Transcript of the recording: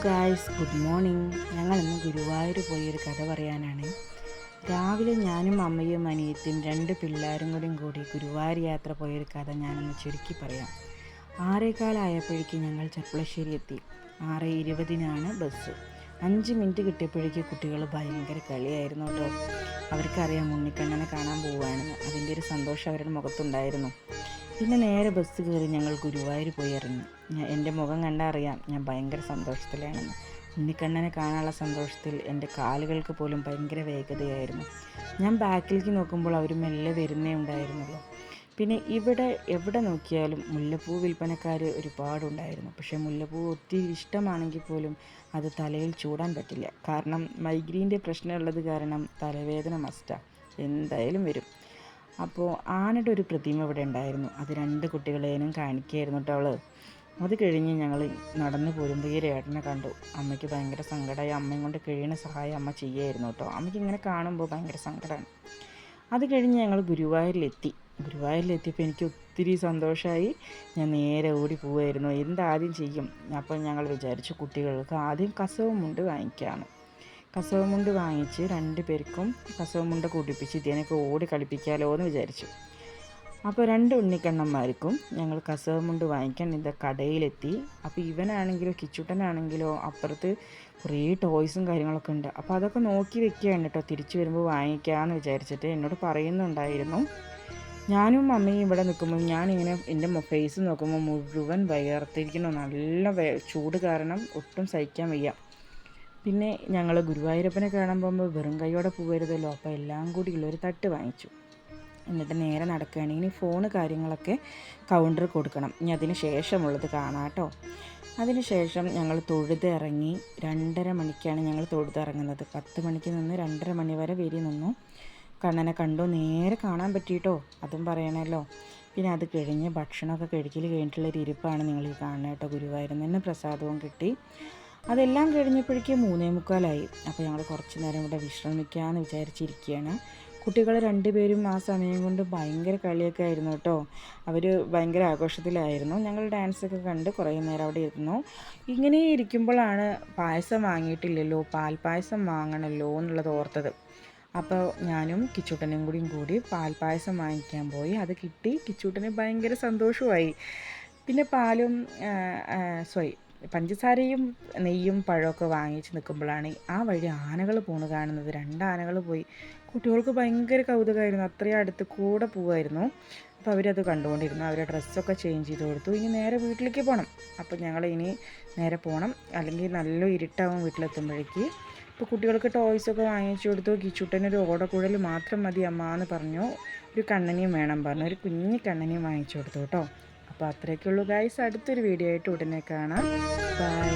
Guys, good morning. ഞങ്ങളിന്ന് ഗുരുവായൂർ പോയൊരു കഥ പറയാനാണ്. രാവിലെ ഞാനും അമ്മയും അനിയത്തിയും 2 പിള്ളേരും കൂടി ഗുരുവായൂർ യാത്ര പോയൊരു കഥ ഞാനൊന്ന് ചുരുക്കി പറയാം. 6:15 ഞങ്ങൾ ചെർപ്പളശ്ശേരി എത്തി. 6:20 ബസ്. 5 മിനിറ്റ് കിട്ടിയപ്പോഴേക്ക് കുട്ടികൾ ഭയങ്കര കളിയായിരുന്നു കേട്ടോ. അവർക്കറിയാം ഉണ്ണിക്കണ്ണനെ കാണാൻ പോവുകയാണെന്ന്. അതിൻ്റെ ഒരു സന്തോഷം അവരുടെ മുഖത്തുണ്ടായിരുന്നു. പിന്നെ നേരെ ബസ് കയറി ഞങ്ങൾ ഗുരുവായൂർ പോയി ഇറങ്ങി. എൻ്റെ മുഖം കണ്ടാൽ അറിയാം ഞാൻ ഭയങ്കര സന്തോഷത്തിലാണെന്ന്. ഉണ്ണിക്കണ്ണനെ കാണാനുള്ള സന്തോഷത്തിൽ എൻ്റെ കാലുകൾക്ക് പോലും ഭയങ്കര വേഗതയായിരുന്നു. ഞാൻ ബാക്കിലേക്ക് നോക്കുമ്പോൾ അവർ മെല്ലെ വരുന്നേ ഉണ്ടായിരുന്നുള്ളൂ. പിന്നെ എവിടെ നോക്കിയാലും മുല്ലപ്പൂ വിൽപ്പനക്കാർ ഒരുപാടുണ്ടായിരുന്നു. പക്ഷേ മുല്ലപ്പൂ ഒത്തിരി ഇഷ്ടമാണെങ്കിൽ പോലും അത് തലയിൽ ചൂടാൻ പറ്റില്ല. കാരണം മൈഗ്രീൻ്റെ പ്രശ്നമുള്ളത് കാരണം തലവേദന മസ്റ്റാണ്, എന്തായാലും വരും. അപ്പോൾ ആനയുടെ ഒരു പ്രതിമ ഇവിടെ ഉണ്ടായിരുന്നു. അത് 2 കുട്ടികളേനും കാണിക്കുകയായിരുന്നു കേട്ടോ അവൾ. അത് കഴിഞ്ഞ് ഞങ്ങൾ നടന്നു പോരുമ്പോൾ ഈ ഏട്ടനെ കണ്ടു. അമ്മയ്ക്ക് ഭയങ്കര സങ്കടമായി. അമ്മയും കൊണ്ട് കഴിയുന്ന സഹായം അമ്മ ചെയ്യുമായിരുന്നു കേട്ടോ. അമ്മയ്ക്ക് ഇങ്ങനെ കാണുമ്പോൾ ഭയങ്കര സങ്കടമാണ്. അത് കഴിഞ്ഞ് ഞങ്ങൾ ഗുരുവായൂരിലെത്തിയപ്പോൾ എനിക്ക് ഒത്തിരി സന്തോഷമായി. ഞാൻ നേരെ ഓടി പോവുമായിരുന്നു. എന്താദ്യം ചെയ്യും? അപ്പോൾ ഞങ്ങൾ വിചാരിച്ചു കുട്ടികൾക്ക് ആദ്യം കസവുമുണ്ട് വാങ്ങിക്കാമെന്ന്. കസവുമുണ്ട് വാങ്ങിച്ച് 2 പേർക്കും കസവുമുണ്ട് കൂട്ടിപ്പിച്ച് ഇതിനൊക്കെ ഓടി കളിപ്പിക്കാമല്ലോ എന്ന് വിചാരിച്ചു. അപ്പോൾ 2 ഉണ്ണിക്കണ്ണന്മാർക്കും ഞങ്ങൾ കസവുമുണ്ട് വാങ്ങിക്കാൻ കടയിലെത്തി. അപ്പോൾ ഇവനാണെങ്കിലോ കിച്ചുട്ടനാണെങ്കിലോ അപ്പുറത്ത് കുറേ ടോയ്സും കാര്യങ്ങളൊക്കെ ഉണ്ട്. അപ്പോൾ അതൊക്കെ നോക്കി വെക്കുകയാണ് കേട്ടോ. തിരിച്ചു വരുമ്പോൾ വാങ്ങിക്കാമെന്ന് വിചാരിച്ചിട്ട് എന്നോട് പറയുന്നുണ്ടായിരുന്നു. ഞാനും അമ്മയും ഇവിടെ നിൽക്കുമ്പോൾ ഞാനിങ്ങനെ എൻ്റെ ഫേസ് നോക്കുമ്പോൾ മുഴുവൻ വയർത്തിരിക്കുന്നു. നല്ല ചൂട് കാരണം ഒട്ടും സഹിക്കാൻ വയ്യ. പിന്നെ ഞങ്ങൾ ഗുരുവായൂരപ്പനെ കാണാൻ പോകുമ്പോൾ വെറും കൈയോടെ പോകരുതല്ലോ. അപ്പോൾ എല്ലാം കൂടി ഉള്ളൊരു തട്ട് വാങ്ങിച്ചു. എന്നിട്ട് നേരെ നടക്കുകയാണ്. ഇനി ഫോണ് കാര്യങ്ങളൊക്കെ കൗണ്ടറിൽ കൊടുക്കണം. ഇനി അതിന് ശേഷമുള്ളത് കാണാം കേട്ടോ. അതിന് ശേഷം ഞങ്ങൾ തൊഴുതിറങ്ങി. 2:30 മണിക്കാണ് ഞങ്ങൾ തൊഴുതിറങ്ങുന്നത്. 10 മണിക്ക് നിന്ന് 2:30 മണി വരെ വരി നിന്നു. കണ്ണനെ കണ്ടു. നേരെ കാണാൻ പറ്റിയിട്ടോ, അതും പറയണമല്ലോ. പിന്നെ അത് കഴിഞ്ഞ് ഭക്ഷണമൊക്കെ കഴിഞ്ഞിട്ടുള്ളൊരു ഇരിപ്പാണ് നിങ്ങൾ ഈ കാണുന്നത് കേട്ടോ. ഗുരുവായൂരിൽ നിന്ന് തന്നെ പ്രസാദവും കിട്ടി. അതെല്ലാം കഴിഞ്ഞപ്പോഴേക്കും 3:45. അപ്പോൾ ഞങ്ങൾ കുറച്ച് നേരം ഇവിടെ വിശ്രമിക്കാമെന്ന് വിചാരിച്ചിരിക്കുകയാണ്. കുട്ടികൾ 2 പേരും ആ സമയം കൊണ്ട് ഭയങ്കര കളിയൊക്കെ ആയിരുന്നു കേട്ടോ. അവർ ഭയങ്കര ആഘോഷത്തിലായിരുന്നു. ഞങ്ങൾ ഡാൻസൊക്കെ കണ്ട് കുറേ നേരം അവിടെ ഇരുന്നു. ഇങ്ങനെ ഇരിക്കുമ്പോഴാണ് പായസം വാങ്ങിയിട്ടില്ലല്ലോ, പാൽപ്പായസം വാങ്ങണമല്ലോ എന്നുള്ളത് ഓർത്തത്. അപ്പോൾ ഞാനും കിച്ചൂട്ടനും കൂടി പാൽപ്പായസം വാങ്ങിക്കാൻ പോയി. അത് കിട്ടി. കിച്ചൂട്ടന് ഭയങ്കര സന്തോഷമായി. പിന്നെ പഞ്ചസാരയും നെയ്യും പഴമൊക്കെ വാങ്ങിച്ച് നിൽക്കുമ്പോഴാണ് ആ വഴി ആനകൾ പോണ് കാണുന്നത്. 2 ആനകൾ പോയി. കുട്ടികൾക്ക് ഭയങ്കര കൗതുകമായിരുന്നു. അത്രയും അടുത്ത് കൂടെ പോവുമായിരുന്നു. അപ്പോൾ അവരത് കണ്ടുകൊണ്ടിരുന്നു. അവരുടെ ഡ്രസ്സൊക്കെ ചേഞ്ച് ചെയ്ത് കൊടുത്തു. ഇനി നേരെ വീട്ടിലേക്ക് പോകണം. അപ്പോൾ ഞങ്ങൾ ഇനി നേരെ പോകണം, അല്ലെങ്കിൽ നല്ല ഇരുട്ടാവും വീട്ടിലെത്തുമ്പോഴേക്ക്. ഇപ്പോൾ കുട്ടികൾക്ക് ടോയ്സൊക്കെ വാങ്ങിച്ചു കൊടുത്തു. കിച്ചുട്ടനൊരു ഓടക്കുഴൽ മാത്രം മതി അമ്മ എന്ന് പറഞ്ഞു. ഒരു കണ്ണനെയും വേണം പറഞ്ഞു. ഒരു കുഞ്ഞി കണ്ണനെയും വാങ്ങിച്ചു കൊടുത്തു കേട്ടോ. അപ്പോൾ അത്രയൊക്കെ ഉള്ളൂ ഗൈസ്. അടുത്തൊരു വീഡിയോ ആയിട്ട് ഉടനെ കാണാം. ബൈ.